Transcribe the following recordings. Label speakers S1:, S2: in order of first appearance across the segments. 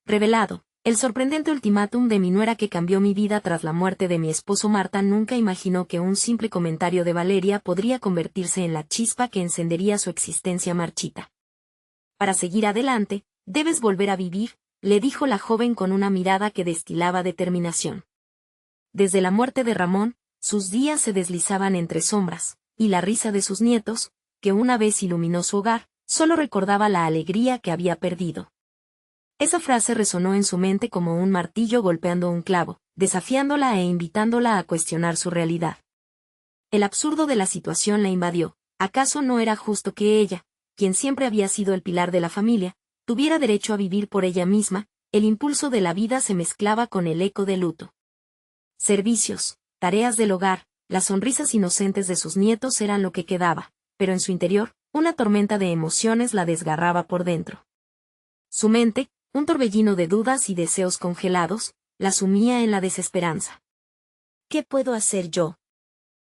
S1: Revelado. El sorprendente ultimátum de mi nuera que cambió mi vida tras la muerte de mi esposo. Marta nunca imaginó que un simple comentario de Valeria podría convertirse en la chispa que encendería su existencia marchita. Para seguir adelante, debes volver a vivir, le dijo la joven con una mirada que destilaba determinación. Desde la muerte de Ramón, sus días se deslizaban entre sombras, y la risa de sus nietos, que una vez iluminó su hogar, solo recordaba la alegría que había perdido. Esa frase resonó en su mente como un martillo golpeando un clavo, desafiándola e invitándola a cuestionar su realidad. El absurdo de la situación la invadió. ¿Acaso no era justo que ella, quien siempre había sido el pilar de la familia, tuviera derecho a vivir por ella misma? El impulso de la vida se mezclaba con el eco del luto. Servicios, tareas del hogar, las sonrisas inocentes de sus nietos eran lo que quedaba, pero en su interior, una tormenta de emociones la desgarraba por dentro. Su mente, un torbellino de dudas y deseos congelados, la sumía en la desesperanza. ¿Qué puedo hacer yo?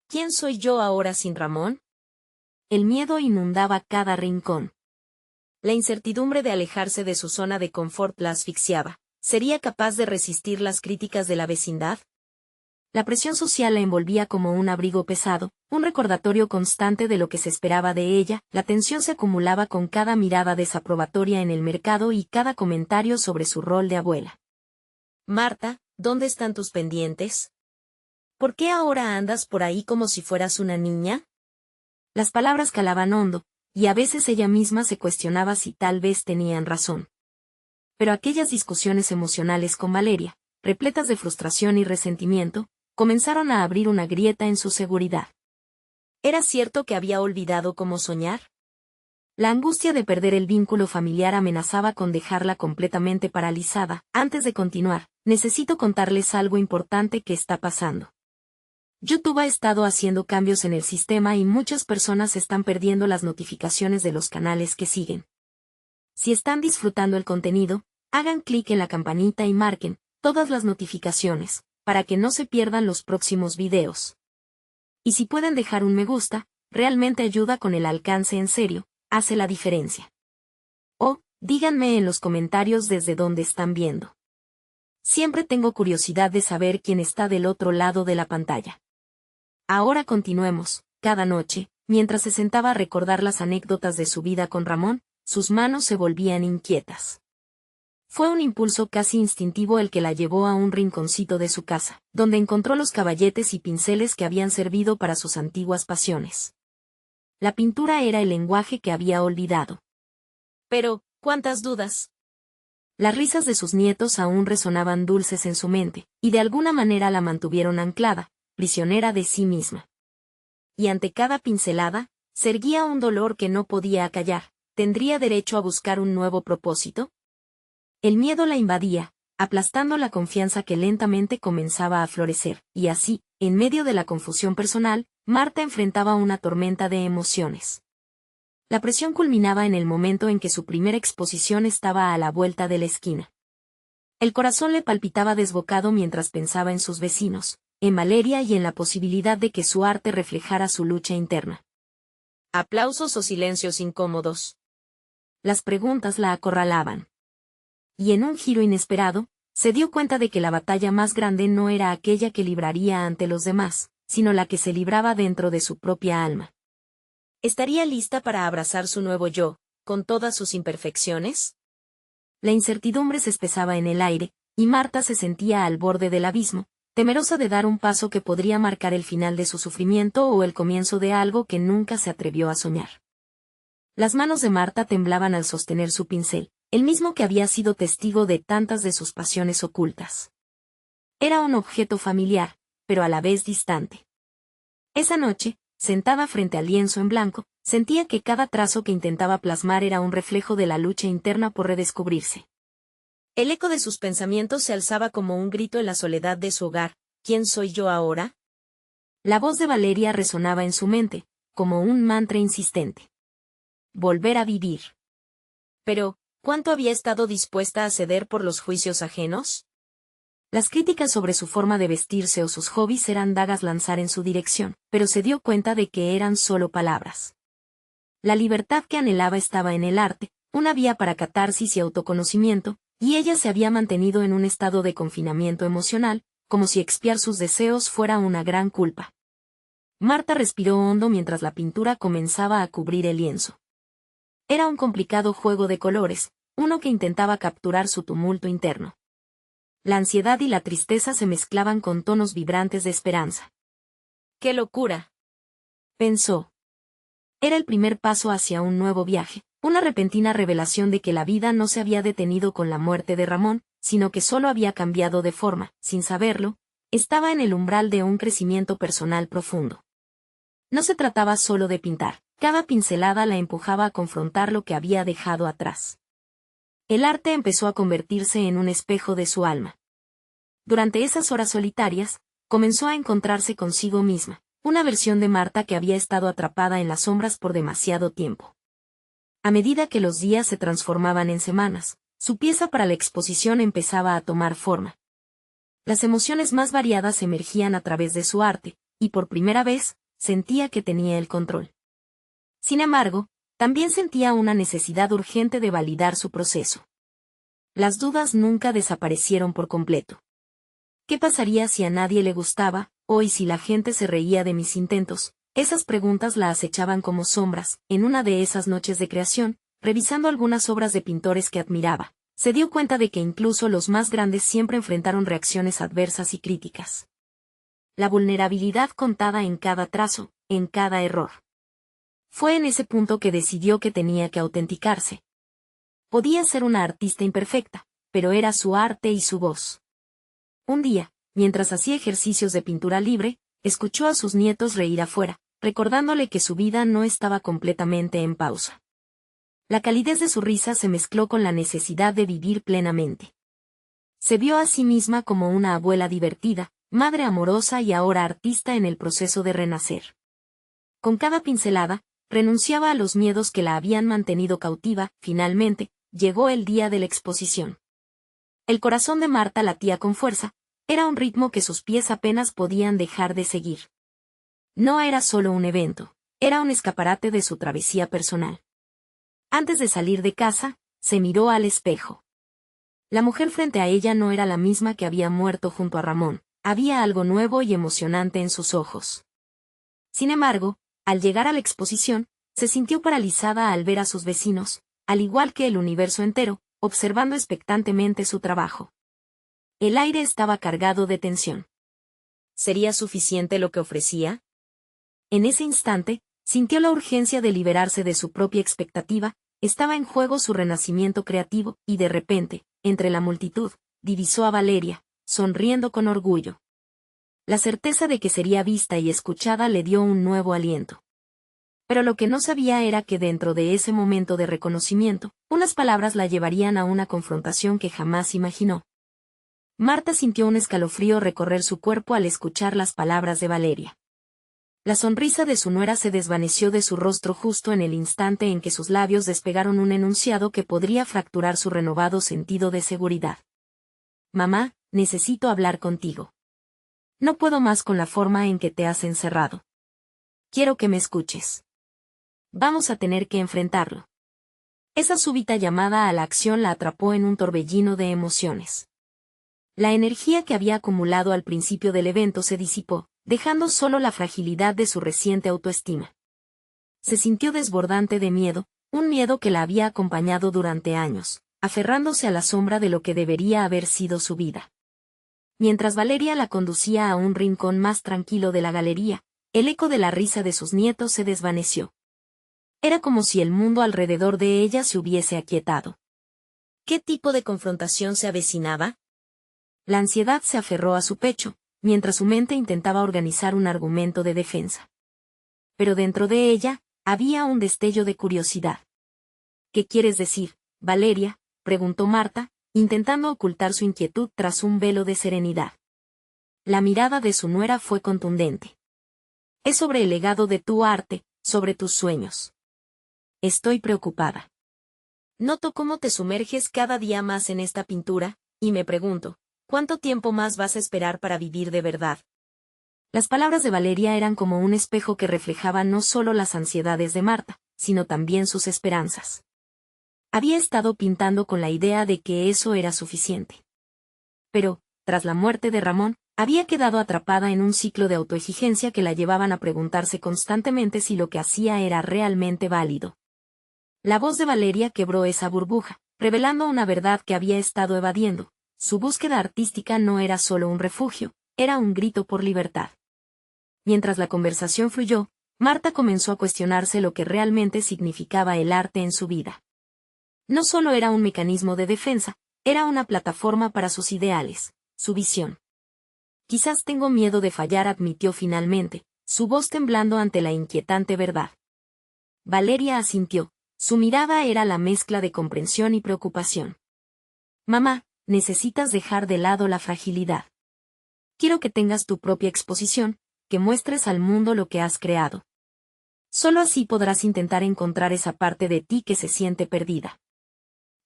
S1: ¿Quién soy yo ahora sin Ramón? El miedo inundaba cada rincón. La incertidumbre de alejarse de su zona de confort la asfixiaba. ¿Sería capaz de resistir las críticas de la vecindad? La presión social la envolvía como un abrigo pesado, un recordatorio constante de lo que se esperaba de ella. La tensión se acumulaba con cada mirada desaprobatoria en el mercado y cada comentario sobre su rol de abuela. Marta, ¿dónde están tus pendientes? ¿Por qué ahora andas por ahí como si fueras una niña? Las palabras calaban hondo, y a veces ella misma se cuestionaba si tal vez tenían razón. Pero aquellas discusiones emocionales con Valeria, repletas de frustración y resentimiento, comenzaron a abrir una grieta en su seguridad. ¿Era cierto que había olvidado cómo soñar? La angustia de perder el vínculo familiar amenazaba con dejarla completamente paralizada. Antes de continuar, necesito contarles algo importante que está pasando. YouTube ha estado haciendo cambios en el sistema y muchas personas están perdiendo las notificaciones de los canales que siguen. Si están disfrutando el contenido, hagan clic en la campanita y marquen todas las notificaciones, para que no se pierdan los próximos videos. Y si pueden dejar un me gusta, realmente ayuda con el alcance en serio, hace la diferencia. O, díganme en los comentarios desde dónde están viendo. Siempre tengo curiosidad de saber quién está del otro lado de la pantalla. Ahora continuemos. Cada noche, mientras se sentaba a recordar las anécdotas de su vida con Ramón, sus manos se volvían inquietas. Fue un impulso casi instintivo el que la llevó a un rinconcito de su casa, donde encontró los caballetes y pinceles que habían servido para sus antiguas pasiones. La pintura era el lenguaje que había olvidado. Pero, ¿cuántas dudas? Las risas de sus nietos aún resonaban dulces en su mente, y de alguna manera la mantuvieron anclada, prisionera de sí misma. Y ante cada pincelada, se erguía un dolor que no podía acallar. ¿Tendría derecho a buscar un nuevo propósito? El miedo la invadía, aplastando la confianza que lentamente comenzaba a florecer, y así, en medio de la confusión personal, Marta enfrentaba una tormenta de emociones. La presión culminaba en el momento en que su primera exposición estaba a la vuelta de la esquina. El corazón le palpitaba desbocado mientras pensaba en sus vecinos, en Valeria y en la posibilidad de que su arte reflejara su lucha interna. ¿Aplausos o silencios incómodos? Las preguntas la acorralaban. Y en un giro inesperado, se dio cuenta de que la batalla más grande no era aquella que libraría ante los demás, sino la que se libraba dentro de su propia alma. ¿Estaría lista para abrazar su nuevo yo, con todas sus imperfecciones? La incertidumbre se espesaba en el aire, y Marta se sentía al borde del abismo, temerosa de dar un paso que podría marcar el final de su sufrimiento o el comienzo de algo que nunca se atrevió a soñar. Las manos de Marta temblaban al sostener su pincel, el mismo que había sido testigo de tantas de sus pasiones ocultas. Era un objeto familiar, pero a la vez distante. Esa noche, sentada frente al lienzo en blanco, sentía que cada trazo que intentaba plasmar era un reflejo de la lucha interna por redescubrirse. El eco de sus pensamientos se alzaba como un grito en la soledad de su hogar. ¿Quién soy yo ahora? La voz de Valeria resonaba en su mente, como un mantra insistente. Volver a vivir. Pero, ¿cuánto había estado dispuesta a ceder por los juicios ajenos? Las críticas sobre su forma de vestirse o sus hobbies eran dagas lanzar en su dirección, pero se dio cuenta de que eran solo palabras. La libertad que anhelaba estaba en el arte, una vía para catarsis y autoconocimiento, Y ella se había mantenido en un estado de confinamiento emocional, como si expiar sus deseos fuera una gran culpa. Marta respiró hondo mientras la pintura comenzaba a cubrir el lienzo. Era un complicado juego de colores, uno que intentaba capturar su tumulto interno. La ansiedad y la tristeza se mezclaban con tonos vibrantes de esperanza. ¡Qué locura!, pensó. Era el primer paso hacia un nuevo viaje, una repentina revelación de que la vida no se había detenido con la muerte de Ramón, sino que solo había cambiado de forma, sin saberlo, estaba en el umbral de un crecimiento personal profundo. No se trataba solo de pintar, cada pincelada la empujaba a confrontar lo que había dejado atrás. El arte empezó a convertirse en un espejo de su alma. Durante esas horas solitarias, comenzó a encontrarse consigo misma, una versión de Marta que había estado atrapada en las sombras por demasiado tiempo. A medida que los días se transformaban en semanas, su pieza para la exposición empezaba a tomar forma. Las emociones más variadas emergían a través de su arte, y por primera vez, sentía que tenía el control. Sin embargo, también sentía una necesidad urgente de validar su proceso. Las dudas nunca desaparecieron por completo. ¿Qué pasaría si a nadie le gustaba, o y si la gente se reía de mis intentos? Esas preguntas la acechaban como sombras. En una de esas noches de creación, revisando algunas obras de pintores que admiraba, se dio cuenta de que incluso los más grandes siempre enfrentaron reacciones adversas y críticas. La vulnerabilidad contada en cada trazo, en cada error. Fue en ese punto que decidió que tenía que autenticarse. Podía ser una artista imperfecta, pero era su arte y su voz. Un día, mientras hacía ejercicios de pintura libre, escuchó a sus nietos reír afuera, recordándole que su vida no estaba completamente en pausa. La calidez de su risa se mezcló con la necesidad de vivir plenamente. Se vio a sí misma como una abuela divertida, madre amorosa y ahora artista en el proceso de renacer. Con cada pincelada, renunciaba a los miedos que la habían mantenido cautiva. Finalmente, llegó el día de la exposición. El corazón de Marta latía con fuerza, era un ritmo que sus pies apenas podían dejar de seguir. No era solo un evento, era un escaparate de su travesía personal. Antes de salir de casa, se miró al espejo. La mujer frente a ella no era la misma que había muerto junto a Ramón, había algo nuevo y emocionante en sus ojos. Sin embargo, al llegar a la exposición, se sintió paralizada al ver a sus vecinos, al igual que el universo entero, observando expectantemente su trabajo. El aire estaba cargado de tensión. ¿Sería suficiente lo que ofrecía? En ese instante, sintió la urgencia de liberarse de su propia expectativa, estaba en juego su renacimiento creativo, y de repente, entre la multitud, divisó a Valeria, sonriendo con orgullo. La certeza de que sería vista y escuchada le dio un nuevo aliento. Pero lo que no sabía era que dentro de ese momento de reconocimiento, unas palabras la llevarían a una confrontación que jamás imaginó. Marta sintió un escalofrío recorrer su cuerpo al escuchar las palabras de Valeria. La sonrisa de su nuera se desvaneció de su rostro justo en el instante en que sus labios despegaron un enunciado que podría fracturar su renovado sentido de seguridad. Mamá, necesito hablar contigo. No puedo más con la forma en que te has encerrado. Quiero que me escuches. Vamos a tener que enfrentarlo. Esa súbita llamada a la acción la atrapó en un torbellino de emociones. La energía que había acumulado al principio del evento se disipó, dejando solo la fragilidad de su reciente autoestima. Se sintió desbordante de miedo, un miedo que la había acompañado durante años, aferrándose a la sombra de lo que debería haber sido su vida. Mientras Valeria la conducía a un rincón más tranquilo de la galería, el eco de la risa de sus nietos se desvaneció. Era como si el mundo alrededor de ella se hubiese aquietado. ¿Qué tipo de confrontación se avecinaba? La ansiedad se aferró a su pecho, mientras su mente intentaba organizar un argumento de defensa. Pero dentro de ella, había un destello de curiosidad. ¿Qué quieres decir, Valeria?, preguntó Marta, intentando ocultar su inquietud tras un velo de serenidad. La mirada de su nuera fue contundente. Es sobre el legado de tu arte, sobre tus sueños. Estoy preocupada. Noto cómo te sumerges cada día más en esta pintura, y me pregunto, ¿cuánto tiempo más vas a esperar para vivir de verdad? Las palabras de Valeria eran como un espejo que reflejaba no solo las ansiedades de Marta, sino también sus esperanzas. Había estado pintando con la idea de que eso era suficiente. Pero, tras la muerte de Ramón, había quedado atrapada en un ciclo de autoexigencia que la llevaban a preguntarse constantemente si lo que hacía era realmente válido. La voz de Valeria quebró esa burbuja, revelando una verdad que había estado evadiendo. Su búsqueda artística no era solo un refugio, era un grito por libertad. Mientras la conversación fluyó, Marta comenzó a cuestionarse lo que realmente significaba el arte en su vida. No solo era un mecanismo de defensa, era una plataforma para sus ideales, su visión. Quizás tengo miedo de fallar, admitió finalmente, su voz temblando ante la inquietante verdad. Valeria asintió, su mirada era la mezcla de comprensión y preocupación. Mamá, necesitas dejar de lado la fragilidad. Quiero que tengas tu propia exposición, que muestres al mundo lo que has creado. Solo así podrás intentar encontrar esa parte de ti que se siente perdida.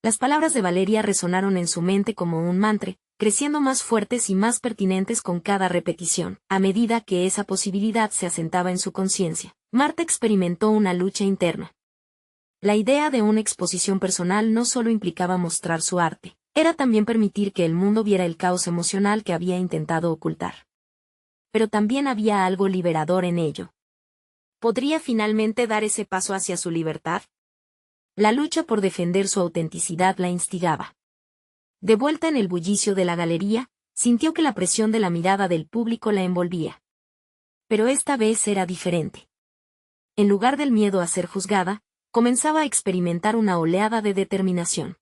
S1: Las palabras de Valeria resonaron en su mente como un mantra, creciendo más fuertes y más pertinentes con cada repetición. A medida que esa posibilidad se asentaba en su conciencia, Marta experimentó una lucha interna. La idea de una exposición personal no solo implicaba mostrar su arte, era también permitir que el mundo viera el caos emocional que había intentado ocultar. Pero también había algo liberador en ello. ¿Podría finalmente dar ese paso hacia su libertad? La lucha por defender su autenticidad la instigaba. De vuelta en el bullicio de la galería, sintió que la presión de la mirada del público la envolvía. Pero esta vez era diferente. En lugar del miedo a ser juzgada, comenzaba a experimentar una oleada de determinación.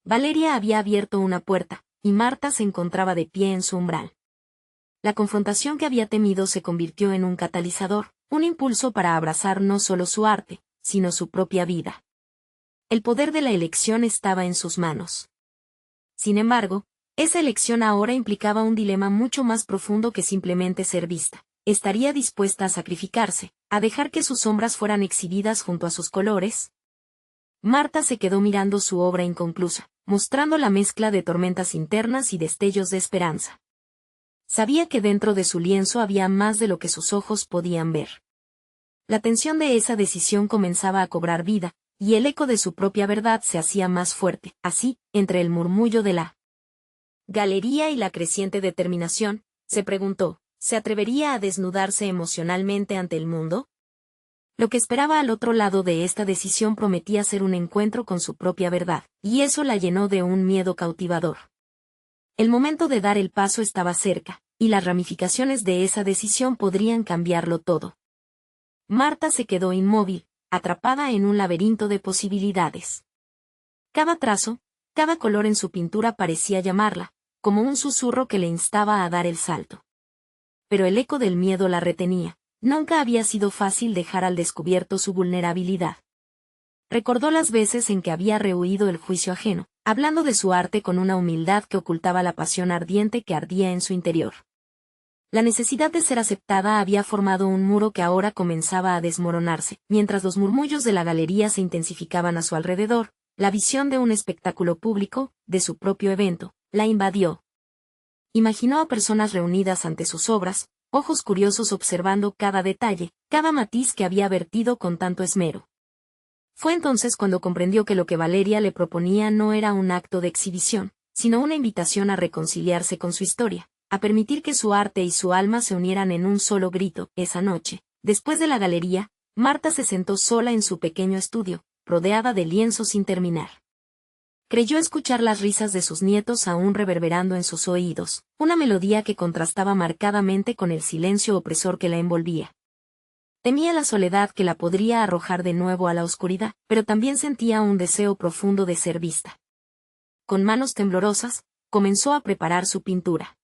S1: Valeria había abierto una puerta, y Marta se encontraba de pie en su umbral. La confrontación que había temido se convirtió en un catalizador, un impulso para abrazar no solo su arte, sino su propia vida. El poder de la elección estaba en sus manos. Sin embargo, esa elección ahora implicaba un dilema mucho más profundo que simplemente ser vista. ¿Estaría dispuesta a sacrificarse, a dejar que sus sombras fueran exhibidas junto a sus colores? Marta se quedó mirando su obra inconclusa, mostrando la mezcla de tormentas internas y destellos de esperanza. Sabía que dentro de su lienzo había más de lo que sus ojos podían ver. La tensión de esa decisión comenzaba a cobrar vida, y el eco de su propia verdad se hacía más fuerte. Así, entre el murmullo de la galería y la creciente determinación, se preguntó, ¿se atrevería a desnudarse emocionalmente ante el mundo? Lo que esperaba al otro lado de esta decisión prometía ser un encuentro con su propia verdad, y eso la llenó de un miedo cautivador. El momento de dar el paso estaba cerca, y las ramificaciones de esa decisión podrían cambiarlo todo. Marta se quedó inmóvil, atrapada en un laberinto de posibilidades. Cada trazo, cada color en su pintura parecía llamarla, como un susurro que le instaba a dar el salto. Pero el eco del miedo la retenía. Nunca había sido fácil dejar al descubierto su vulnerabilidad. Recordó las veces en que había rehuido el juicio ajeno, hablando de su arte con una humildad que ocultaba la pasión ardiente que ardía en su interior. La necesidad de ser aceptada había formado un muro que ahora comenzaba a desmoronarse. Mientras los murmullos de la galería se intensificaban a su alrededor, la visión de un espectáculo público, de su propio evento, la invadió. Imaginó a personas reunidas ante sus obras, ojos curiosos observando cada detalle, cada matiz que había vertido con tanto esmero. Fue entonces cuando comprendió que lo que Valeria le proponía no era un acto de exhibición, sino una invitación a reconciliarse con su historia, a permitir que su arte y su alma se unieran en un solo grito. Esa noche, después de la galería, Marta se sentó sola en su pequeño estudio, rodeada de lienzos sin terminar. Creyó escuchar las risas de sus nietos aún reverberando en sus oídos, una melodía que contrastaba marcadamente con el silencio opresor que la envolvía. Temía la soledad que la podría arrojar de nuevo a la oscuridad, pero también sentía un deseo profundo de ser vista. Con manos temblorosas, comenzó a preparar su pintura.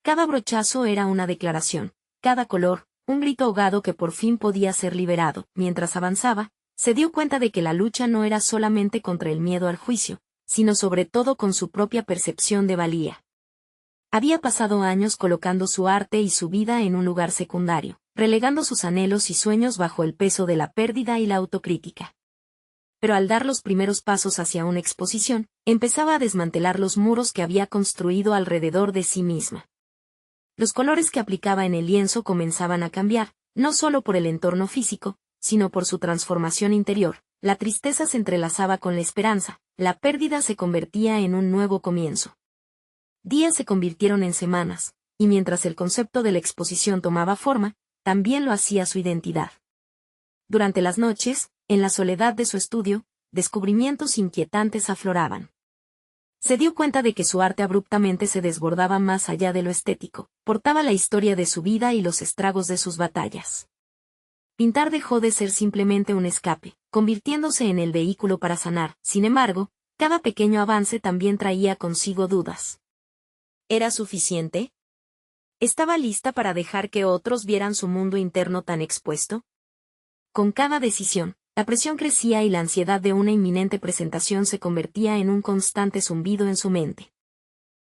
S1: Cada brochazo era una declaración, cada color, un grito ahogado que por fin podía ser liberado. Mientras avanzaba, se dio cuenta de que la lucha no era solamente contra el miedo al juicio, sino sobre todo con su propia percepción de valía. Había pasado años colocando su arte y su vida en un lugar secundario, relegando sus anhelos y sueños bajo el peso de la pérdida y la autocrítica. Pero al dar los primeros pasos hacia una exposición, empezaba a desmantelar los muros que había construido alrededor de sí misma. Los colores que aplicaba en el lienzo comenzaban a cambiar, no solo por el entorno físico, sino por su transformación interior, La tristeza se entrelazaba con la esperanza, la pérdida se convertía en un nuevo comienzo. Días se convirtieron en semanas, y mientras el concepto de la exposición tomaba forma, también lo hacía su identidad. Durante las noches, en la soledad de su estudio, descubrimientos inquietantes afloraban. Se dio cuenta de que su arte abruptamente se desbordaba más allá de lo estético, portaba la historia de su vida y los estragos de sus batallas. Pintar dejó de ser simplemente un escape, convirtiéndose en el vehículo para sanar. Sin embargo, cada pequeño avance también traía consigo dudas. ¿Era suficiente? ¿Estaba lista para dejar que otros vieran su mundo interno tan expuesto? Con cada decisión, la presión crecía y la ansiedad de una inminente presentación se convertía en un constante zumbido en su mente.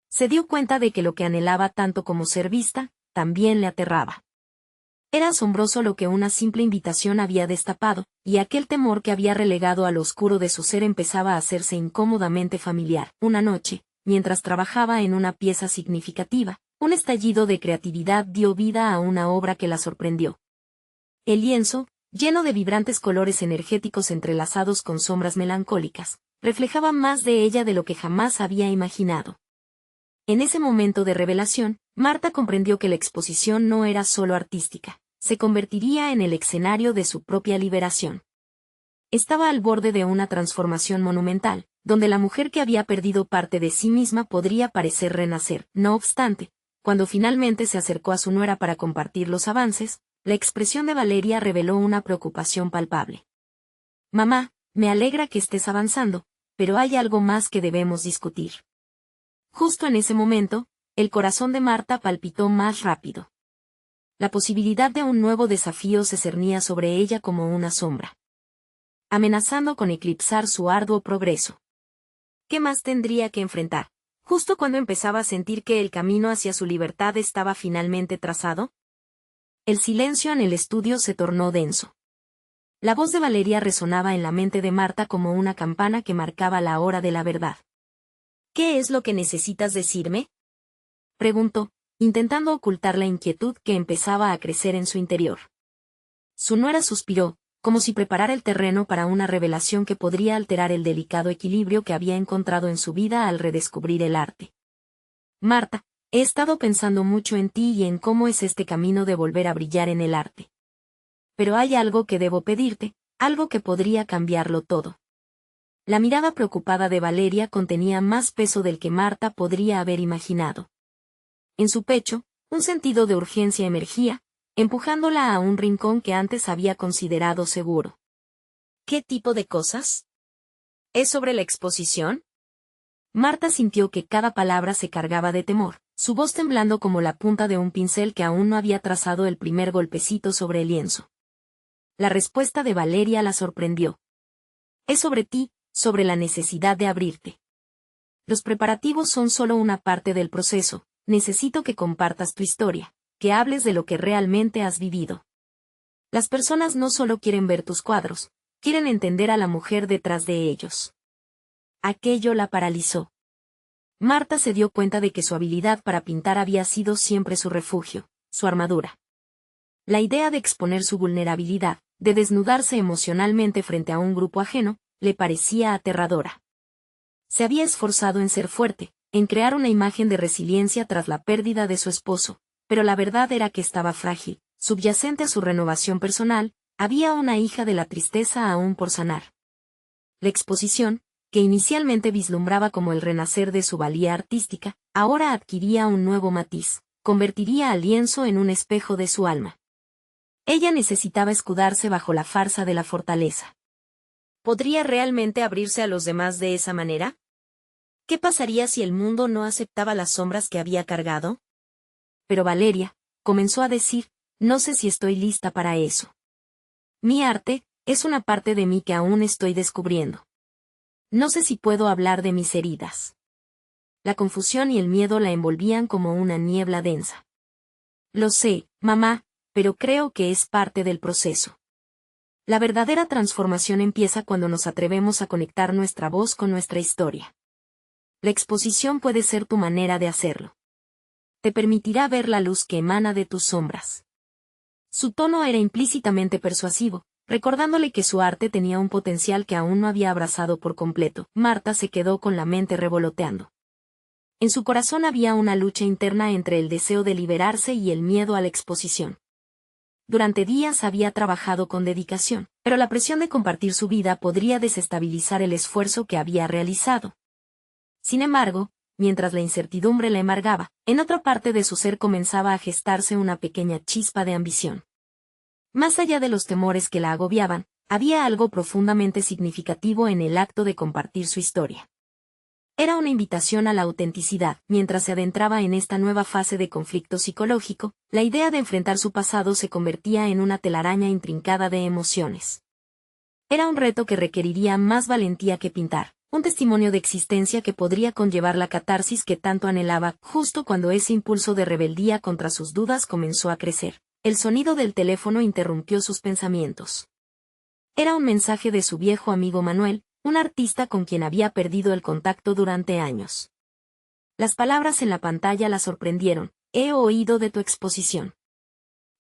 S1: Se dio cuenta de que lo que anhelaba tanto como ser vista, también le aterraba. Era asombroso lo que una simple invitación había destapado, y aquel temor que había relegado al oscuro de su ser empezaba a hacerse incómodamente familiar. Una noche, mientras trabajaba en una pieza significativa, un estallido de creatividad dio vida a una obra que la sorprendió. El lienzo, lleno de vibrantes colores energéticos entrelazados con sombras melancólicas, reflejaba más de ella de lo que jamás había imaginado. En ese momento de revelación, Marta comprendió que la exposición no era solo artística, se convertiría en el escenario de su propia liberación. Estaba al borde de una transformación monumental, donde la mujer que había perdido parte de sí misma podría parecer renacer. No obstante, cuando finalmente se acercó a su nuera para compartir los avances, la expresión de Valeria reveló una preocupación palpable. «Mamá, me alegra que estés avanzando, pero hay algo más que debemos discutir». Justo en ese momento, el corazón de Marta palpitó más rápido. La posibilidad de un nuevo desafío se cernía sobre ella como una sombra, amenazando con eclipsar su arduo progreso. ¿Qué más tendría que enfrentar? Justo cuando empezaba a sentir que el camino hacia su libertad estaba finalmente trazado. El silencio en el estudio se tornó denso. La voz de Valeria resonaba en la mente de Marta como una campana que marcaba la hora de la verdad. «¿Qué es lo que necesitas decirme?», preguntó, intentando ocultar la inquietud que empezaba a crecer en su interior. Su nuera suspiró, como si preparara el terreno para una revelación que podría alterar el delicado equilibrio que había encontrado en su vida al redescubrir el arte. «Marta, he estado pensando mucho en ti y en cómo es este camino de volver a brillar en el arte. Pero hay algo que debo pedirte, algo que podría cambiarlo todo». La mirada preocupada de Valeria contenía más peso del que Marta podría haber imaginado. En su pecho, un sentido de urgencia emergía, empujándola a un rincón que antes había considerado seguro. «¿Qué tipo de cosas? ¿Es sobre la exposición?». Marta sintió que cada palabra se cargaba de temor, su voz temblando como la punta de un pincel que aún no había trazado el primer golpecito sobre el lienzo. La respuesta de Valeria la sorprendió. «Es sobre ti, sobre la necesidad de abrirte. Los preparativos son solo una parte del proceso, necesito que compartas tu historia, que hables de lo que realmente has vivido. Las personas no solo quieren ver tus cuadros, quieren entender a la mujer detrás de ellos». Aquello la paralizó. Marta se dio cuenta de que su habilidad para pintar había sido siempre su refugio, su armadura. La idea de exponer su vulnerabilidad, de desnudarse emocionalmente frente a un grupo ajeno, le parecía aterradora. Se había esforzado en ser fuerte, en crear una imagen de resiliencia tras la pérdida de su esposo, pero la verdad era que estaba frágil. Subyacente a su renovación personal, había una hija de la tristeza aún por sanar. La exposición, que inicialmente vislumbraba como el renacer de su valía artística, ahora adquiría un nuevo matiz, convertiría al lienzo en un espejo de su alma. Ella necesitaba escudarse bajo la farsa de la fortaleza. ¿Podría realmente abrirse a los demás de esa manera? ¿Qué pasaría si el mundo no aceptaba las sombras que había cargado? Pero Valeria, comenzó a decir, no sé si estoy lista para eso. Mi arte, es una parte de mí que aún estoy descubriendo. No sé si puedo hablar de mis heridas. La confusión y el miedo la envolvían como una niebla densa. Lo sé, mamá, pero creo que es parte del proceso. La verdadera transformación empieza cuando nos atrevemos a conectar nuestra voz con nuestra historia. La exposición puede ser tu manera de hacerlo. Te permitirá ver la luz que emana de tus sombras. Su tono era implícitamente persuasivo, Recordándole que su arte tenía un potencial que aún no había abrazado por completo, Marta se quedó con la mente revoloteando. En su corazón había una lucha interna entre el deseo de liberarse y el miedo a la exposición. Durante días había trabajado con dedicación, pero la presión de compartir su vida podría desestabilizar el esfuerzo que había realizado. Sin embargo, mientras la incertidumbre la embargaba, en otra parte de su ser comenzaba a gestarse una pequeña chispa de ambición. Más allá de los temores que la agobiaban, había algo profundamente significativo en el acto de compartir su historia. Era una invitación a la autenticidad. Mientras se adentraba en esta nueva fase de conflicto psicológico, la idea de enfrentar su pasado se convertía en una telaraña intrincada de emociones. Era un reto que requeriría más valentía que pintar, un testimonio de existencia que podría conllevar la catarsis que tanto anhelaba. Justo cuando ese impulso de rebeldía contra sus dudas comenzó a crecer, el sonido del teléfono interrumpió sus pensamientos. Era un mensaje de su viejo amigo Manuel, un artista con quien había perdido el contacto durante años. Las palabras en la pantalla la sorprendieron. He oído de tu exposición.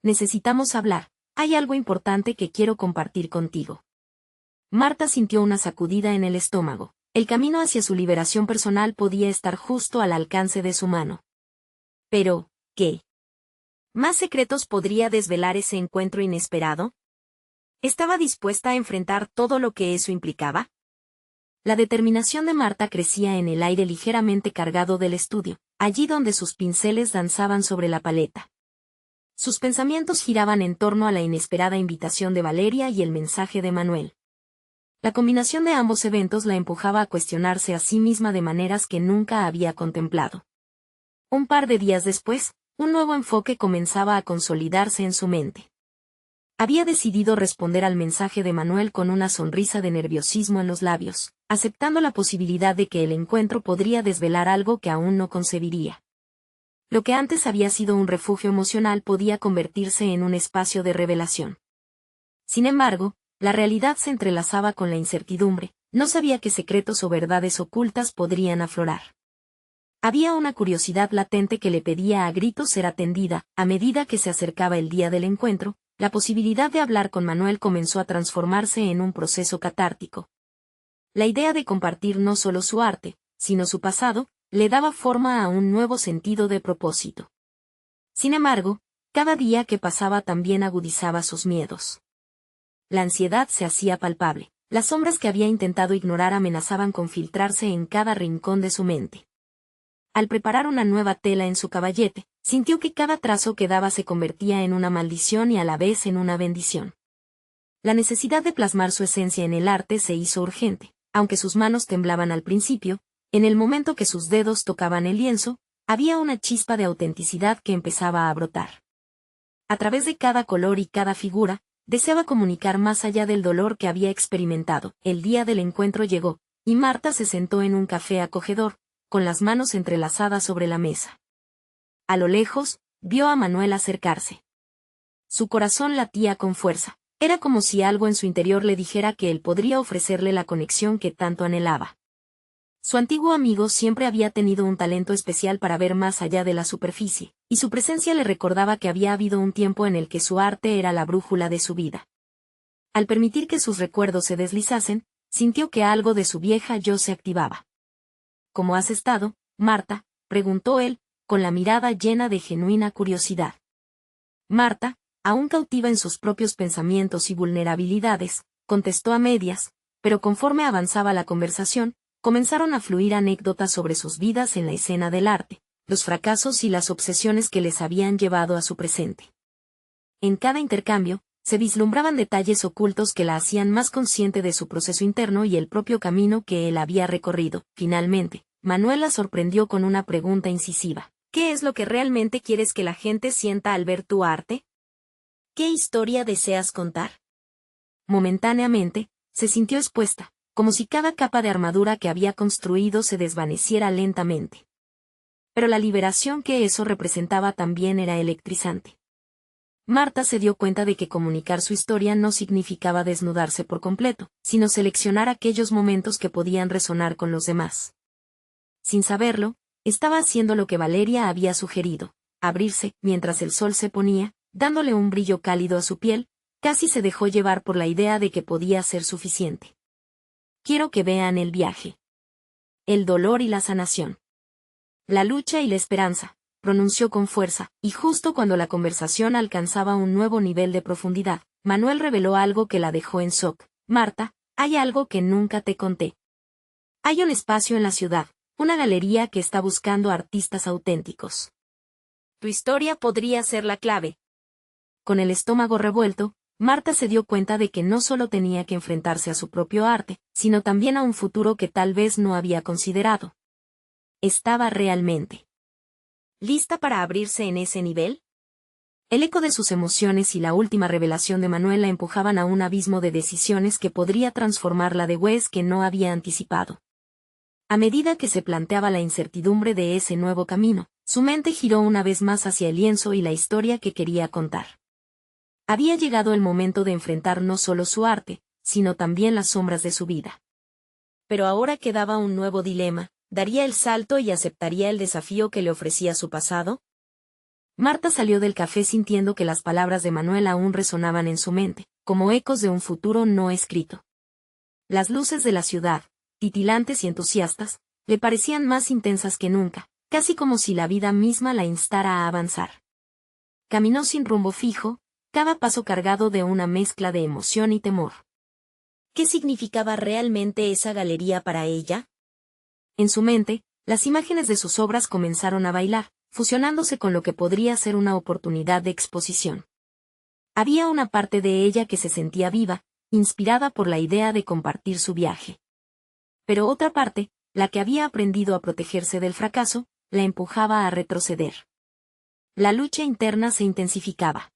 S1: Necesitamos hablar. Hay algo importante que quiero compartir contigo. Marta sintió una sacudida en el estómago. El camino hacia su liberación personal podía estar justo al alcance de su mano. Pero, ¿qué más secretos podría desvelar ese encuentro inesperado? ¿Estaba dispuesta a enfrentar todo lo que eso implicaba? La determinación de Marta crecía en el aire ligeramente cargado del estudio, allí donde sus pinceles danzaban sobre la paleta. Sus pensamientos giraban en torno a la inesperada invitación de Valeria y el mensaje de Manuel. La combinación de ambos eventos la empujaba a cuestionarse a sí misma de maneras que nunca había contemplado. Un par de días después, un nuevo enfoque comenzaba a consolidarse en su mente. Había decidido responder al mensaje de Manuel con una sonrisa de nerviosismo en los labios, aceptando la posibilidad de que el encuentro podría desvelar algo que aún no concebiría. Lo que antes había sido un refugio emocional podía convertirse en un espacio de revelación. Sin embargo, la realidad se entrelazaba con la incertidumbre, no sabía qué secretos o verdades ocultas podrían aflorar. Había una curiosidad latente que le pedía a gritos ser atendida. A medida que se acercaba el día del encuentro, la posibilidad de hablar con Manuel comenzó a transformarse en un proceso catártico. La idea de compartir no solo su arte, sino su pasado, le daba forma a un nuevo sentido de propósito. Sin embargo, cada día que pasaba también agudizaba sus miedos. La ansiedad se hacía palpable. Las sombras que había intentado ignorar amenazaban con filtrarse en cada rincón de su mente. Al preparar una nueva tela en su caballete, sintió que cada trazo que daba se convertía en una maldición y a la vez en una bendición. La necesidad de plasmar su esencia en el arte se hizo urgente, aunque sus manos temblaban al principio. En el momento que sus dedos tocaban el lienzo, había una chispa de autenticidad que empezaba a brotar. A través de cada color y cada figura, deseaba comunicar más allá del dolor que había experimentado. El día del encuentro llegó, y Marta se sentó en un café acogedor, con las manos entrelazadas sobre la mesa. A lo lejos, vio a Manuel acercarse. Su corazón latía con fuerza. Era como si algo en su interior le dijera que él podría ofrecerle la conexión que tanto anhelaba. Su antiguo amigo siempre había tenido un talento especial para ver más allá de la superficie, y su presencia le recordaba que había habido un tiempo en el que su arte era la brújula de su vida. Al permitir que sus recuerdos se deslizasen, sintió que algo de su vieja yo se activaba. ¿Cómo has estado, Marta?, preguntó él, con la mirada llena de genuina curiosidad. Marta, aún cautiva en sus propios pensamientos y vulnerabilidades, contestó a medias, pero conforme avanzaba la conversación, comenzaron a fluir anécdotas sobre sus vidas en la escena del arte, los fracasos y las obsesiones que les habían llevado a su presente. En cada intercambio, se vislumbraban detalles ocultos que la hacían más consciente de su proceso interno y el propio camino que él había recorrido. Finalmente, Manuel la sorprendió con una pregunta incisiva. ¿Qué es lo que realmente quieres que la gente sienta al ver tu arte? ¿Qué historia deseas contar? Momentáneamente, se sintió expuesta, como si cada capa de armadura que había construido se desvaneciera lentamente. Pero la liberación que eso representaba también era electrizante. Marta se dio cuenta de que comunicar su historia no significaba desnudarse por completo, sino seleccionar aquellos momentos que podían resonar con los demás. Sin saberlo, estaba haciendo lo que Valeria había sugerido, abrirse mientras el sol se ponía, dándole un brillo cálido a su piel, casi se dejó llevar por la idea de que podía ser suficiente. Quiero que vean el viaje. El dolor y la sanación. La lucha y la esperanza, pronunció con fuerza, y justo cuando la conversación alcanzaba un nuevo nivel de profundidad, Manuel reveló algo que la dejó en shock. Marta, hay algo que nunca te conté. Hay un espacio en la ciudad, una galería que está buscando artistas auténticos. Tu historia podría ser la clave. Con el estómago revuelto, Marta se dio cuenta de que no solo tenía que enfrentarse a su propio arte, sino también a un futuro que tal vez no había considerado. ¿Estaba realmente lista para abrirse en ese nivel? El eco de sus emociones y la última revelación de Manuel la empujaban a un abismo de decisiones que podría transformarla de vez que no había anticipado. A medida que se planteaba la incertidumbre de ese nuevo camino, su mente giró una vez más hacia el lienzo y la historia que quería contar. Había llegado el momento de enfrentar no solo su arte, sino también las sombras de su vida. Pero ahora quedaba un nuevo dilema: ¿daría el salto y aceptaría el desafío que le ofrecía su pasado? Marta salió del café sintiendo que las palabras de Manuel aún resonaban en su mente, como ecos de un futuro no escrito. Las luces de la ciudad, titilantes y entusiastas, le parecían más intensas que nunca, casi como si la vida misma la instara a avanzar. Caminó sin rumbo fijo, cada paso cargado de una mezcla de emoción y temor. ¿Qué significaba realmente esa galería para ella? En su mente, las imágenes de sus obras comenzaron a bailar, fusionándose con lo que podría ser una oportunidad de exposición. Había una parte de ella que se sentía viva, inspirada por la idea de compartir su viaje. Pero otra parte, la que había aprendido a protegerse del fracaso, la empujaba a retroceder. La lucha interna se intensificaba.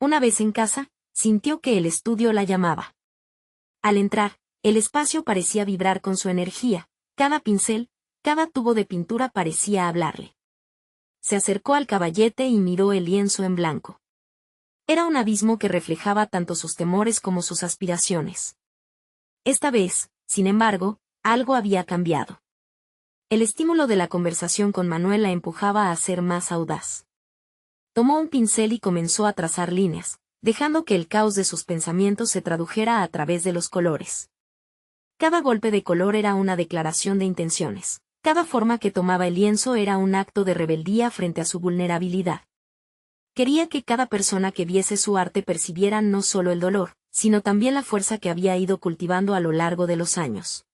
S1: Una vez en casa, sintió que el estudio la llamaba. Al entrar, el espacio parecía vibrar con su energía, cada pincel, cada tubo de pintura parecía hablarle. Se acercó al caballete y miró el lienzo en blanco. Era un abismo que reflejaba tanto sus temores como sus aspiraciones. Esta vez, sin embargo, algo había cambiado. El estímulo de la conversación con Manuel la empujaba a ser más audaz. Tomó un pincel y comenzó a trazar líneas, dejando que el caos de sus pensamientos se tradujera a través de los colores. Cada golpe de color era una declaración de intenciones. Cada forma que tomaba el lienzo era un acto de rebeldía frente a su vulnerabilidad. Quería que cada persona que viese su arte percibiera no solo el dolor, sino también la fuerza que había ido cultivando a lo largo de los años.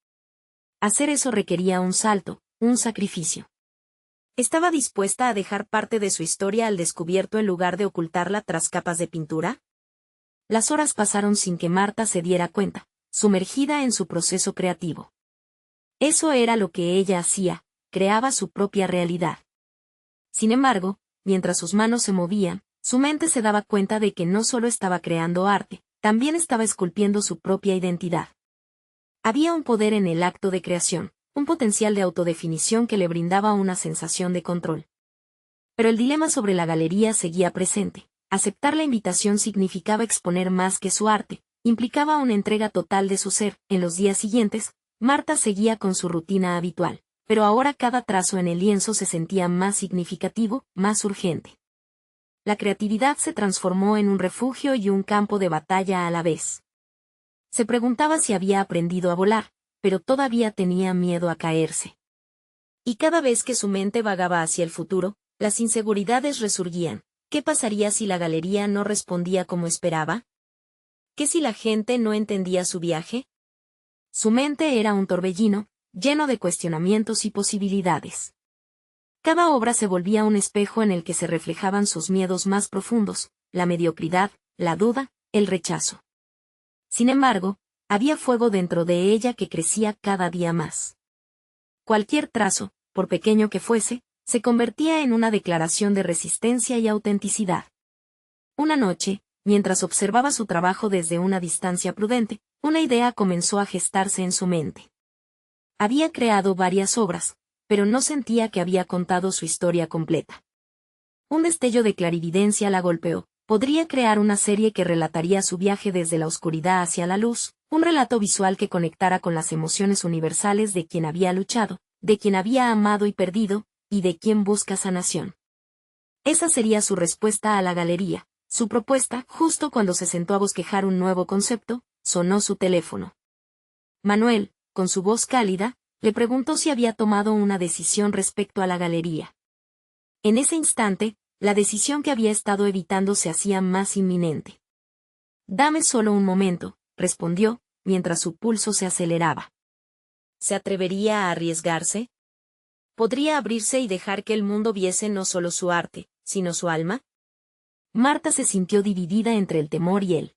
S1: Hacer eso requería un salto, un sacrificio. ¿Estaba dispuesta a dejar parte de su historia al descubierto en lugar de ocultarla tras capas de pintura? Las horas pasaron sin que Marta se diera cuenta, sumergida en su proceso creativo. Eso era lo que ella hacía, creaba su propia realidad. Sin embargo, mientras sus manos se movían, su mente se daba cuenta de que no solo estaba creando arte, también estaba esculpiendo su propia identidad. Había un poder en el acto de creación, un potencial de autodefinición que le brindaba una sensación de control. Pero el dilema sobre la galería seguía presente. Aceptar la invitación significaba exponer más que su arte, implicaba una entrega total de su ser. En los días siguientes, Marta seguía con su rutina habitual, pero ahora cada trazo en el lienzo se sentía más significativo, más urgente. La creatividad se transformó en un refugio y un campo de batalla a la vez. Se preguntaba si había aprendido a volar, pero todavía tenía miedo a caerse. Y cada vez que su mente vagaba hacia el futuro, las inseguridades resurgían. ¿Qué pasaría si la galería no respondía como esperaba? ¿Qué si la gente no entendía su viaje? Su mente era un torbellino, lleno de cuestionamientos y posibilidades. Cada obra se volvía un espejo en el que se reflejaban sus miedos más profundos, la mediocridad, la duda, el rechazo. Sin embargo, había fuego dentro de ella que crecía cada día más. Cualquier trazo, por pequeño que fuese, se convertía en una declaración de resistencia y autenticidad. Una noche, mientras observaba su trabajo desde una distancia prudente, una idea comenzó a gestarse en su mente. Había creado varias obras, pero no sentía que había contado su historia completa. Un destello de clarividencia la golpeó. Podría crear una serie que relataría su viaje desde la oscuridad hacia la luz, un relato visual que conectara con las emociones universales de quien había luchado, de quien había amado y perdido, y de quien busca sanación. Esa sería su respuesta a la galería, Su propuesta, justo cuando se sentó a bosquejar un nuevo concepto, sonó su teléfono. Manuel, con su voz cálida, le preguntó si había tomado una decisión respecto a la galería. En ese instante, la decisión que había estado evitando se hacía más inminente. «Dame solo un momento», respondió, mientras su pulso se aceleraba. ¿Se atrevería a arriesgarse? ¿Podría abrirse y dejar que el mundo viese no solo su arte, sino su alma? Marta se sintió dividida entre el temor y el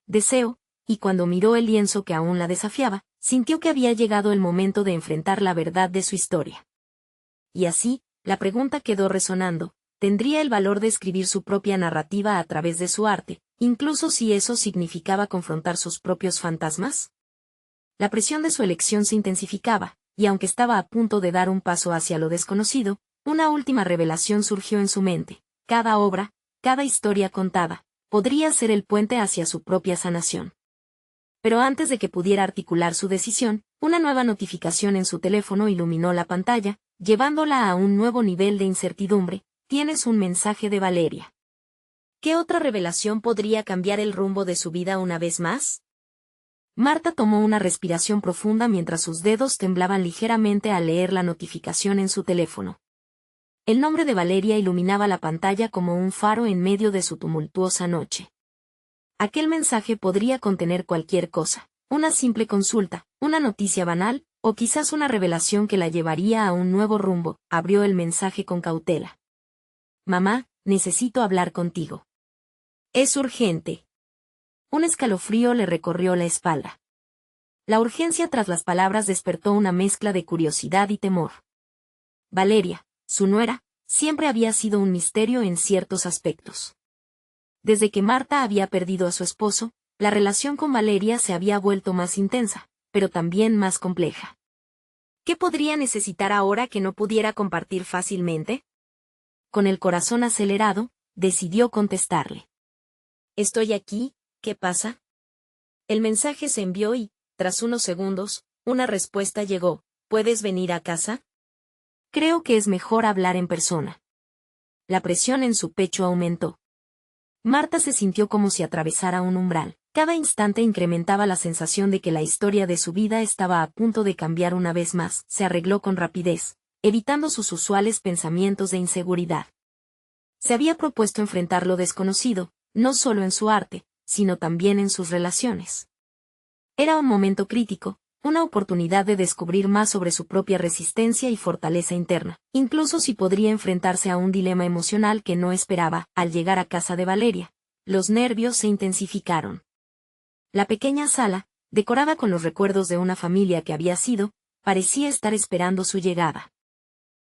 S1: deseo, y cuando miró el lienzo que aún la desafiaba, sintió que había llegado el momento de enfrentar la verdad de su historia. Y así, la pregunta quedó resonando: ¿tendría el valor de escribir su propia narrativa a través de su arte, incluso si eso significaba confrontar sus propios fantasmas? La presión de su elección se intensificaba, y aunque estaba a punto de dar un paso hacia lo desconocido, una última revelación surgió en su mente: cada obra, cada historia contada, podría ser el puente hacia su propia sanación. Pero antes de que pudiera articular su decisión, una nueva notificación en su teléfono iluminó la pantalla, llevándola a un nuevo nivel de incertidumbre. «Tienes un mensaje de Valeria». ¿Qué otra revelación podría cambiar el rumbo de su vida una vez más? Marta tomó una respiración profunda mientras sus dedos temblaban ligeramente al leer la notificación en su teléfono. El nombre de Valeria iluminaba la pantalla como un faro en medio de su tumultuosa noche. Aquel mensaje podría contener cualquier cosa: una simple consulta, una noticia banal, o quizás una revelación que la llevaría a un nuevo rumbo. Abrió el mensaje con cautela. «Mamá, necesito hablar contigo. Es urgente». Un escalofrío le recorrió la espalda. La urgencia tras las palabras despertó una mezcla de curiosidad y temor. Valeria, su nuera, siempre había sido un misterio en ciertos aspectos. Desde que Marta había perdido a su esposo, la relación con Valeria se había vuelto más intensa, pero también más compleja. ¿Qué podría necesitar ahora que no pudiera compartir fácilmente? Con el corazón acelerado, decidió contestarle. «Estoy aquí, ¿qué pasa?». El mensaje se envió y, tras unos segundos, una respuesta llegó: «¿Puedes venir a casa?». «Creo que es mejor hablar en persona». La presión en su pecho aumentó. Marta se sintió como si atravesara un umbral. Cada instante incrementaba la sensación de que la historia de su vida estaba a punto de cambiar una vez más. Se arregló con rapidez, evitando sus usuales pensamientos de inseguridad. Se había propuesto enfrentar lo desconocido, no solo en su arte, sino también en sus relaciones. Era un momento crítico, una oportunidad de descubrir más sobre su propia resistencia y fortaleza interna, incluso si podría enfrentarse a un dilema emocional que no esperaba. Al llegar a casa de Valeria, los nervios se intensificaron. La pequeña sala, decorada con los recuerdos de una familia que había sido, parecía estar esperando su llegada.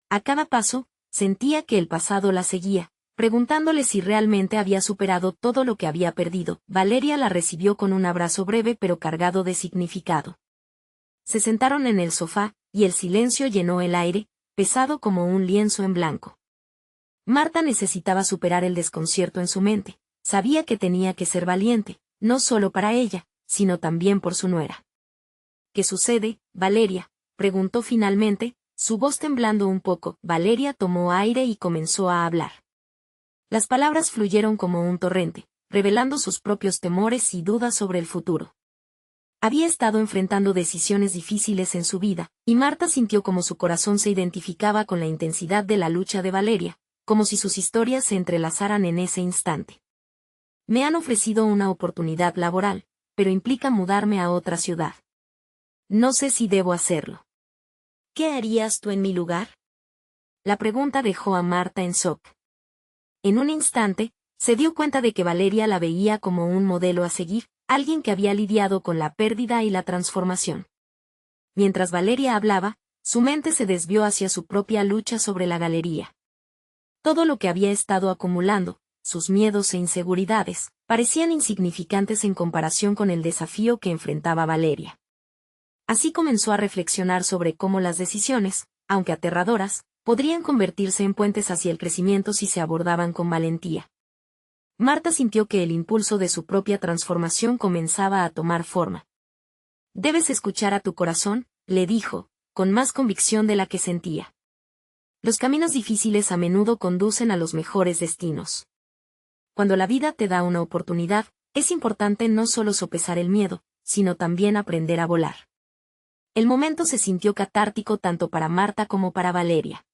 S1: A cada paso, sentía que el pasado la seguía, preguntándole si realmente había superado todo lo que había perdido. Valeria la recibió con un abrazo breve pero cargado de significado. Se sentaron en el sofá, y el silencio llenó el aire, pesado como un lienzo en blanco. Marta necesitaba superar el desconcierto en su mente. Sabía que tenía que ser valiente, no solo para ella, sino también por su nuera. «¿Qué sucede, Valeria?», preguntó finalmente, su voz temblando un poco. Valeria tomó aire y comenzó a hablar. Las palabras fluyeron como un torrente, revelando sus propios temores y dudas sobre el futuro. Había estado enfrentando decisiones difíciles en su vida, y Marta sintió como su corazón se identificaba con la intensidad de la lucha de Valeria, como si sus historias se entrelazaran en ese instante. «Me han ofrecido una oportunidad laboral, pero implica mudarme a otra ciudad. No sé si debo hacerlo. ¿Qué harías tú en mi lugar?». La pregunta dejó a Marta en shock. En un instante, se dio cuenta de que Valeria la veía como un modelo a seguir, alguien que había lidiado con la pérdida y la transformación. Mientras Valeria hablaba, su mente se desvió hacia su propia lucha sobre la galería. Todo lo que había estado acumulando, sus miedos e inseguridades, parecían insignificantes en comparación con el desafío que enfrentaba Valeria. Así comenzó a reflexionar sobre cómo las decisiones, aunque aterradoras, podrían convertirse en puentes hacia el crecimiento si se abordaban con valentía. Marta sintió que el impulso de su propia transformación comenzaba a tomar forma. «Debes escuchar a tu corazón», le dijo, con más convicción de la que sentía. «Los caminos difíciles a menudo conducen a los mejores destinos». Cuando la vida te da una oportunidad, es importante no solo sopesar el miedo, sino también aprender a volar. El momento se sintió catártico tanto para Marta como para Valeria.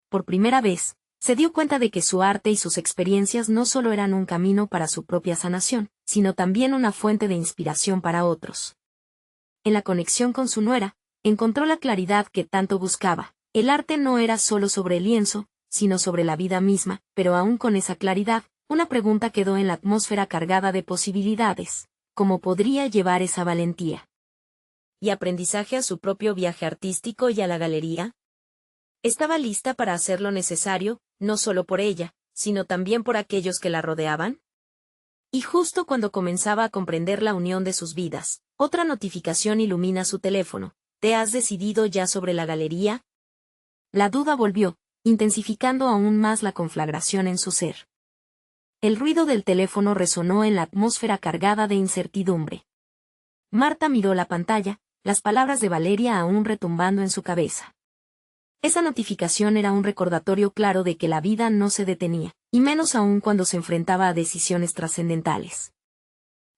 S1: Por primera vez, se dio cuenta de que su arte y sus experiencias no solo eran un camino para su propia sanación, sino también una fuente de inspiración para otros. En la conexión con su nuera, encontró la claridad que tanto buscaba. El arte no era solo sobre el lienzo, sino sobre la vida misma, pero aún con esa claridad, una pregunta quedó en la atmósfera cargada de posibilidades. ¿Cómo podría llevar esa valentía y aprendizaje a su propio viaje artístico y a la galería? ¿Estaba lista para hacer lo necesario, no solo por ella, sino también por aquellos que la rodeaban? Y justo cuando comenzaba a comprender la unión de sus vidas, otra notificación ilumina su teléfono. ¿Te has decidido ya sobre la galería? La duda volvió, intensificando aún más la conflagración en su ser. El ruido del teléfono resonó en la atmósfera cargada de incertidumbre. Marta miró la pantalla, las palabras de Valeria aún retumbando en su cabeza. Esa notificación era un recordatorio claro de que la vida no se detenía, y menos aún cuando se enfrentaba a decisiones trascendentales.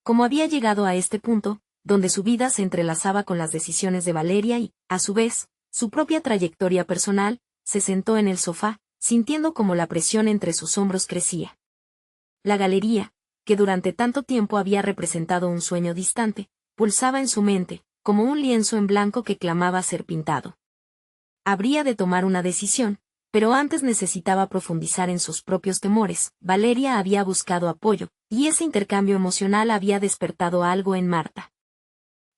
S1: Como había llegado a este punto, donde su vida se entrelazaba con las decisiones de Valeria y, a su vez, su propia trayectoria personal, se sentó en el sofá, sintiendo como la presión entre sus hombros crecía. La galería, que durante tanto tiempo había representado un sueño distante, pulsaba en su mente, como un lienzo en blanco que clamaba ser pintado. Habría de tomar una decisión, pero antes necesitaba profundizar en sus propios temores. Valeria había buscado apoyo, y ese intercambio emocional había despertado algo en Marta.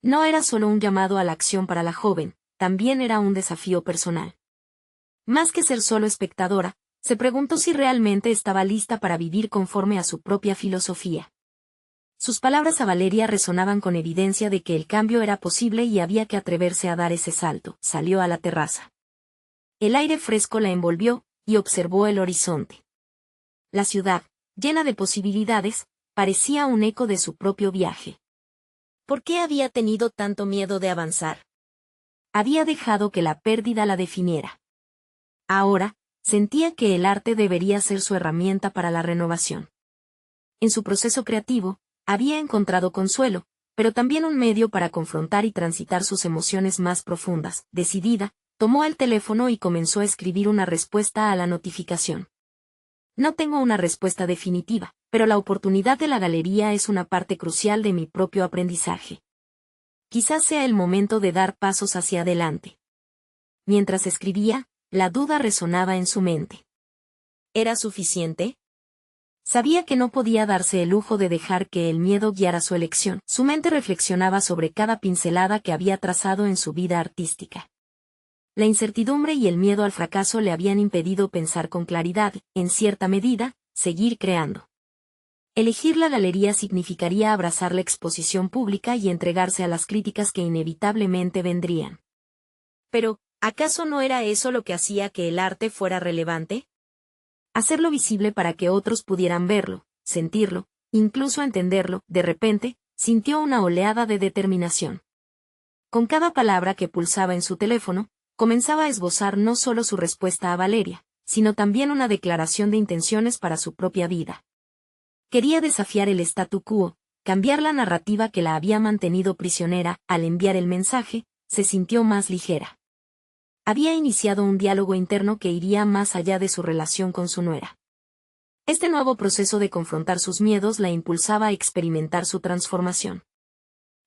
S1: No era solo un llamado a la acción para la joven, también era un desafío personal. Más que ser solo espectadora, se preguntó si realmente estaba lista para vivir conforme a su propia filosofía. Sus palabras a Valeria resonaban con evidencia de que el cambio era posible y había que atreverse a dar ese salto. Salió a la terraza. El aire fresco la envolvió, y observó el horizonte. La ciudad, llena de posibilidades, parecía un eco de su propio viaje. ¿Por qué había tenido tanto miedo de avanzar? Había dejado que la pérdida la definiera. Ahora, sentía que el arte debería ser su herramienta para la renovación. En su proceso creativo, había encontrado consuelo, pero también un medio para confrontar y transitar sus emociones más profundas. Decidida, tomó el teléfono y comenzó a escribir una respuesta a la notificación. No tengo una respuesta definitiva, pero la oportunidad de la galería es una parte crucial de mi propio aprendizaje. Quizás sea el momento de dar pasos hacia adelante. Mientras escribía, la duda resonaba en su mente. ¿Era suficiente? Sabía que no podía darse el lujo de dejar que el miedo guiara su elección. Su mente reflexionaba sobre cada pincelada que había trazado en su vida artística. La incertidumbre y el miedo al fracaso le habían impedido pensar con claridad, en cierta medida, seguir creando. Elegir la galería significaría abrazar la exposición pública y entregarse a las críticas que inevitablemente vendrían. Pero, ¿acaso no era eso lo que hacía que el arte fuera relevante? Hacerlo visible para que otros pudieran verlo, sentirlo, incluso entenderlo. De repente, sintió una oleada de determinación. Con cada palabra que pulsaba en su teléfono, comenzaba a esbozar no solo su respuesta a Valeria, sino también una declaración de intenciones para su propia vida. Quería desafiar el statu quo, cambiar la narrativa que la había mantenido prisionera. Al enviar el mensaje, se sintió más ligera. Había iniciado un diálogo interno que iría más allá de su relación con su nuera. Este nuevo proceso de confrontar sus miedos la impulsaba a experimentar su transformación.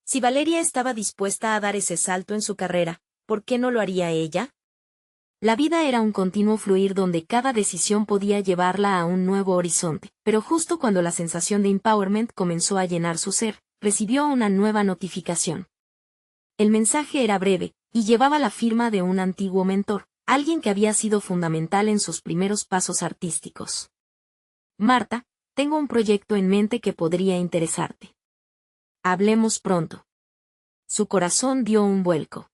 S1: Si Valeria estaba dispuesta a dar ese salto en su carrera, ¿por qué no lo haría ella? La vida era un continuo fluir donde cada decisión podía llevarla a un nuevo horizonte, pero justo cuando la sensación de empowerment comenzó a llenar su ser, recibió una nueva notificación. El mensaje era breve, y llevaba la firma de un antiguo mentor, alguien que había sido fundamental en sus primeros pasos artísticos. Marta, tengo un proyecto en mente que podría interesarte. Hablemos pronto. Su corazón dio un vuelco.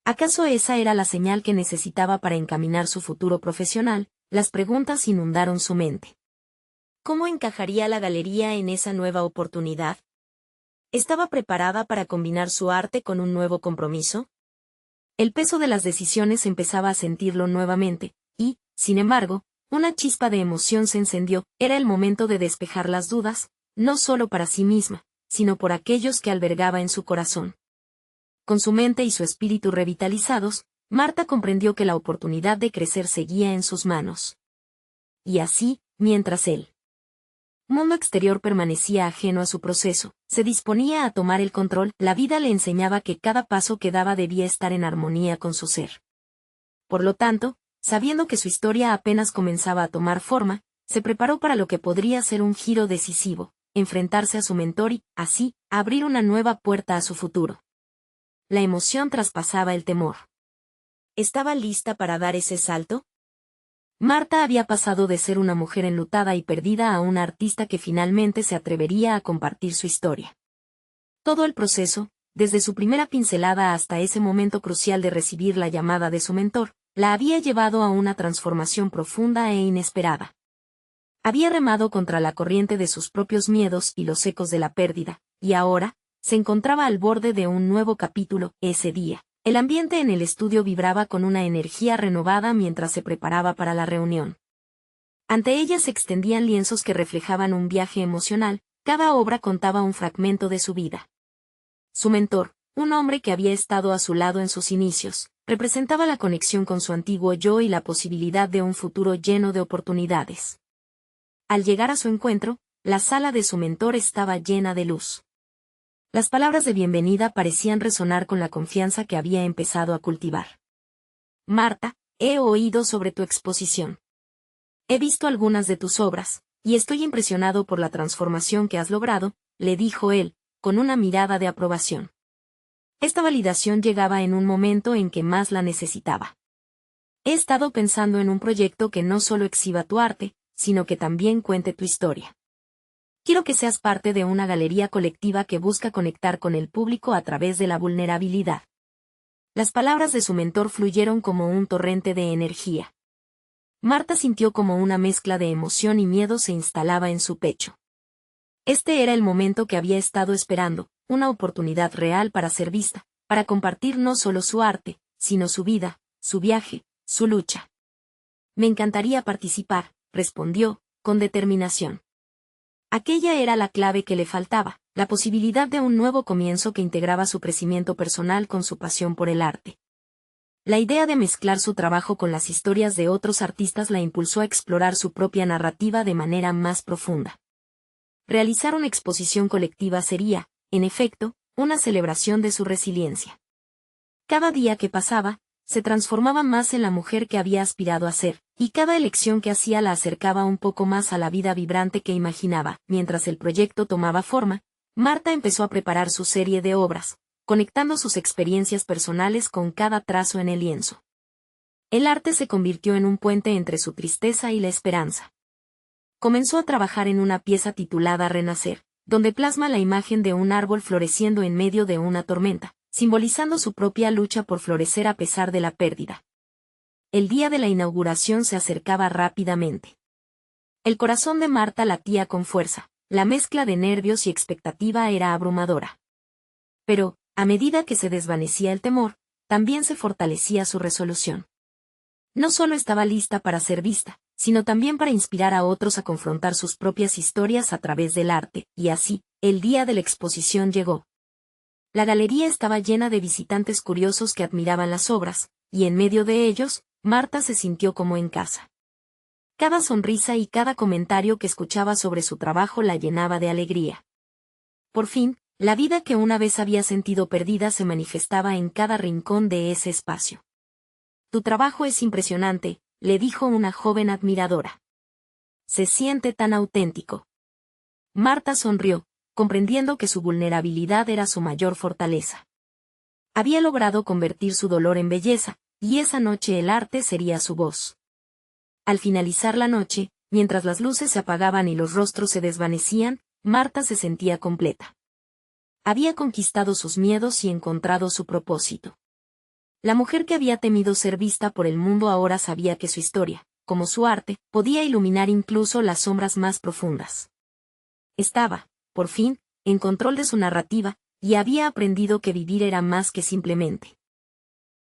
S1: ¿Acaso esa era la señal que necesitaba para encaminar su futuro profesional? Las preguntas inundaron su mente. ¿Cómo encajaría la galería en esa nueva oportunidad? ¿Estaba preparada para combinar su arte con un nuevo compromiso? El peso de las decisiones empezaba a sentirlo nuevamente, y, sin embargo, Una chispa de emoción se encendió, era el momento de despejar las dudas, no solo para sí misma, sino por aquellos que albergaba en su corazón. Con su mente y su espíritu revitalizados, Marta comprendió que la oportunidad de crecer seguía en sus manos. Y así, mientras el mundo exterior permanecía ajeno a su proceso, se disponía a tomar el control, la vida le enseñaba que cada paso que daba debía estar en armonía con su ser. Por lo tanto, sabiendo que su historia apenas comenzaba a tomar forma, se preparó para lo que podría ser un giro decisivo, enfrentarse a su mentor y, así, abrir una nueva puerta a su futuro. La emoción traspasaba el temor. ¿Estaba lista para dar ese salto? Marta había pasado de ser una mujer enlutada y perdida a una artista que finalmente se atrevería a compartir su historia. Todo el proceso, desde su primera pincelada hasta ese momento crucial de recibir la llamada de su mentor, la había llevado a una transformación profunda e inesperada. Había remado contra la corriente de sus propios miedos y los ecos de la pérdida, y ahora, se encontraba al borde de un nuevo capítulo. Ese día, el ambiente en el estudio vibraba con una energía renovada mientras se preparaba para la reunión. Ante ella se extendían lienzos que reflejaban un viaje emocional, cada obra contaba un fragmento de su vida. Su mentor, un hombre que había estado a su lado en sus inicios, representaba la conexión con su antiguo yo y la posibilidad de un futuro lleno de oportunidades. Al llegar a su encuentro, la sala de su mentor estaba llena de luz. Las palabras de bienvenida parecían resonar con la confianza que había empezado a cultivar. Marta, he oído sobre tu exposición. He visto algunas de tus obras, y estoy impresionado por la transformación que has logrado, le dijo él, con una mirada de aprobación. Esta validación llegaba en un momento en que más la necesitaba. He estado pensando en un proyecto que no solo exhiba tu arte, sino que también cuente tu historia. Quiero que seas parte de una galería colectiva que busca conectar con el público a través de la vulnerabilidad. Las palabras de su mentor fluyeron como un torrente de energía. Marta sintió como una mezcla de emoción y miedo se instalaba en su pecho. Este era el momento que había estado esperando, una oportunidad real para ser vista, para compartir no solo su arte, sino su vida, su viaje, su lucha. Me encantaría participar, respondió, con determinación. Aquella era la clave que le faltaba, la posibilidad de un nuevo comienzo que integraba su crecimiento personal con su pasión por el arte. La idea de mezclar su trabajo con las historias de otros artistas la impulsó a explorar su propia narrativa de manera más profunda. Realizar una exposición colectiva sería, en efecto, una celebración de su resiliencia. Cada día que pasaba, se transformaba más en la mujer que había aspirado a ser, y cada elección que hacía la acercaba un poco más a la vida vibrante que imaginaba. Mientras el proyecto tomaba forma, Marta empezó a preparar su serie de obras, conectando sus experiencias personales con cada trazo en el lienzo. El arte se convirtió en un puente entre su tristeza y la esperanza. Comenzó a trabajar en una pieza titulada Renacer, donde plasma la imagen de un árbol floreciendo en medio de una tormenta, simbolizando su propia lucha por florecer a pesar de la pérdida. El día de la inauguración se acercaba rápidamente. El corazón de Marta latía con fuerza, la mezcla de nervios y expectativa era abrumadora. Pero, a medida que se desvanecía el temor, también se fortalecía su resolución. No solo estaba lista para ser vista, sino también para inspirar a otros a confrontar sus propias historias a través del arte, y así, el día de la exposición llegó. La galería estaba llena de visitantes curiosos que admiraban las obras, y en medio de ellos, Marta se sintió como en casa. Cada sonrisa y cada comentario que escuchaba sobre su trabajo la llenaba de alegría. Por fin, la vida que una vez había sentido perdida se manifestaba en cada rincón de ese espacio. Tu trabajo es impresionante, le dijo una joven admiradora. Se siente tan auténtico. Marta sonrió, comprendiendo que su vulnerabilidad era su mayor fortaleza. Había logrado convertir su dolor en belleza, y esa noche el arte sería su voz. Al finalizar la noche, mientras las luces se apagaban y los rostros se desvanecían, Marta se sentía completa. Había conquistado sus miedos y encontrado su propósito. La mujer que había temido ser vista por el mundo ahora sabía que su historia, como su arte, podía iluminar incluso las sombras más profundas. Estaba, por fin, en control de su narrativa, y había aprendido que vivir era más que simplemente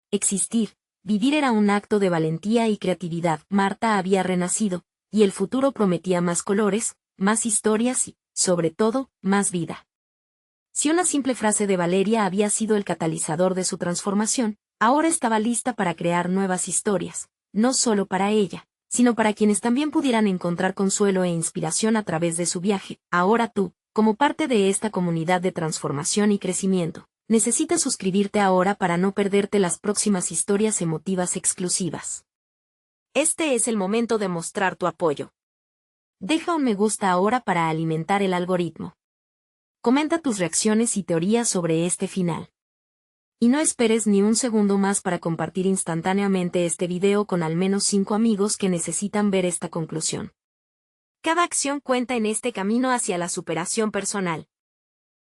S1: existir, Vivir era un acto de valentía y creatividad. Marta había renacido, y el futuro prometía más colores, más historias y, sobre todo, más vida. Si una simple frase de Valeria había sido el catalizador de su transformación, ahora estaba lista para crear nuevas historias, no solo para ella, sino para quienes también pudieran encontrar consuelo e inspiración a través de su viaje. Ahora tú, como parte de esta comunidad de transformación y crecimiento, necesitas suscribirte ahora para no perderte las próximas historias emotivas exclusivas. Este es el momento de mostrar tu apoyo. Deja un me gusta ahora para alimentar el algoritmo. Comenta tus reacciones y teorías sobre este final. Y no esperes ni un segundo más para compartir instantáneamente este video con al menos 5 amigos que necesitan ver esta conclusión. Cada acción cuenta en este camino hacia la superación personal.